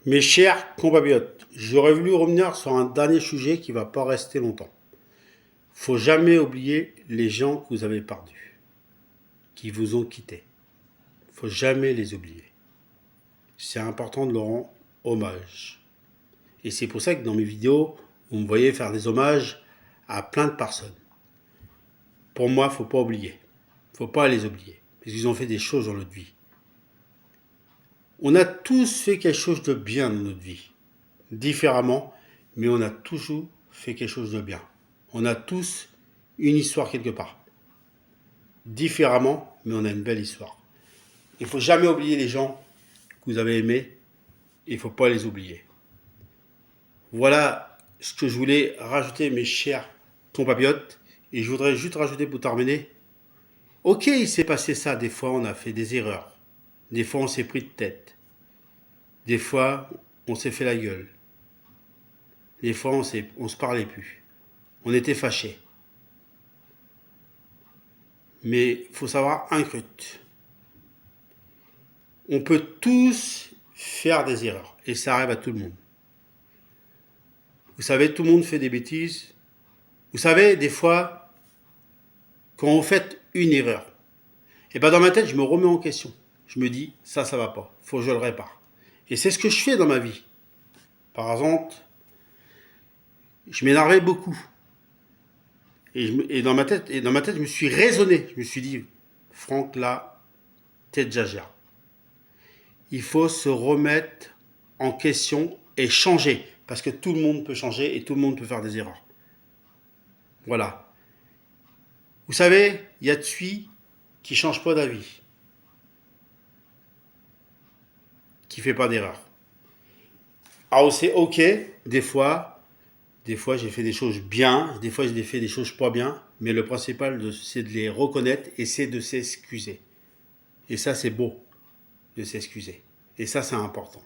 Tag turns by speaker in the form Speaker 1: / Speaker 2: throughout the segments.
Speaker 1: Mes chers compatriotes, j'aurais voulu revenir sur un dernier sujet qui ne va pas rester longtemps. Faut jamais oublier les gens que vous avez perdus, qui vous ont quitté. Faut jamais les oublier. C'est important de leur rendre hommage. Et c'est pour ça que dans mes vidéos, vous me voyez faire des hommages à plein de personnes. Pour moi, faut pas oublier. Faut pas les oublier. Parce qu'ils ont fait des choses dans notre vie. On a tous fait quelque chose de bien dans notre vie. Différemment, mais on a toujours fait quelque chose de bien. On a tous une histoire quelque part. Différemment, mais on a une belle histoire. Il ne faut jamais oublier les gens que vous avez aimés. Il ne faut pas les oublier. Voilà ce que je voulais rajouter, mes chers compatriotes. Et je voudrais juste rajouter pour terminer. Ok, il s'est passé ça. Des fois, on a fait des erreurs. Des fois, on s'est pris de tête. Des fois, on s'est fait la gueule. Des fois, on se parlait plus. On était fâchés. Mais il faut savoir un truc. On peut tous faire des erreurs. Et ça arrive à tout le monde. Vous savez, tout le monde fait des bêtises. Vous savez, des fois, quand on fait une erreur, et ben dans ma tête, je me remets en question. Je me dis, ça va pas. Faut que je le répare. Et c'est ce que je fais dans ma vie. Par exemple, je m'énervais beaucoup. Et dans ma tête, je me suis raisonné. Je me suis dit, Franck, là, t'exagères. Il faut se remettre en question et changer. Parce que tout le monde peut changer et tout le monde peut faire des erreurs. Voilà. Vous savez, il y a de celui qui ne change pas d'avis, qui ne fait pas d'erreur. Alors c'est ok, des fois j'ai fait des choses bien, des fois j'ai fait des choses pas bien, mais le principal c'est de les reconnaître et c'est de s'excuser. Et ça c'est beau, de s'excuser. Et ça c'est important.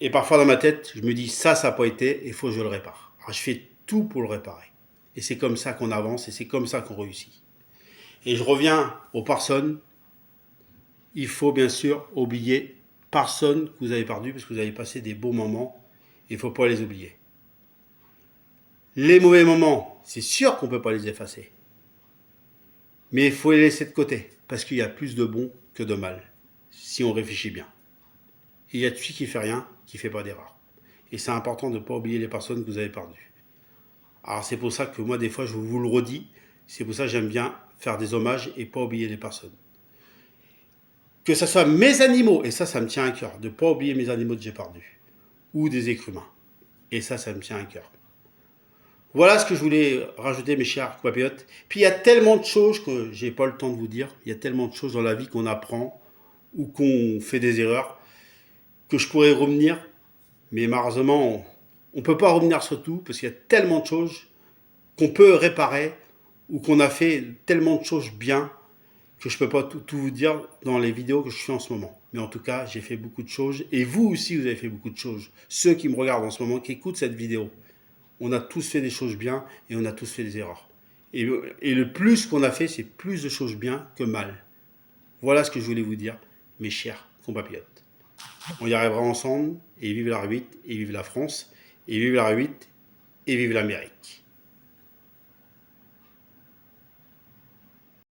Speaker 1: Et parfois dans ma tête, je me dis ça n'a pas été, il faut que je le répare. Alors je fais tout pour le réparer. Et c'est comme ça qu'on avance et c'est comme ça qu'on réussit. Et je reviens aux personnes. Il faut bien sûr oublier personne que vous avez perdu parce que vous avez passé des beaux moments. Il ne faut pas les oublier. Les mauvais moments, c'est sûr qu'on ne peut pas les effacer. Mais il faut les laisser de côté parce qu'il y a plus de bon que de mal si on réfléchit bien. Et il y a celui qui ne fait rien, qui ne fait pas d'erreur. Et c'est important de ne pas oublier les personnes que vous avez perdues. Alors c'est pour ça que moi des fois je vous le redis, c'est pour ça que j'aime bien faire des hommages et pas oublier les personnes. Que ce soit mes animaux, et ça me tient à cœur, de ne pas oublier mes animaux que j'ai perdus, ou des êtres humains. Et ça me tient à cœur. Voilà ce que je voulais rajouter, mes chers compatriotes. Puis il y a tellement de choses que j'ai pas le temps de vous dire, il y a tellement de choses dans la vie qu'on apprend, ou qu'on fait des erreurs, que je pourrais revenir, mais malheureusement, on ne peut pas revenir sur tout, parce qu'il y a tellement de choses qu'on peut réparer, ou qu'on a fait tellement de choses bien, que je ne peux pas tout vous dire dans les vidéos que je fais en ce moment. Mais en tout cas, j'ai fait beaucoup de choses. Et vous aussi, vous avez fait beaucoup de choses. Ceux qui me regardent en ce moment, qui écoutent cette vidéo, on a tous fait des choses bien et on a tous fait des erreurs. Et le plus qu'on a fait, c'est plus de choses bien que mal. Voilà ce que je voulais vous dire, mes chers compatriotes. On y arrivera ensemble, et vive la R8, et vive la France, et vive la R8, et vive l'Amérique.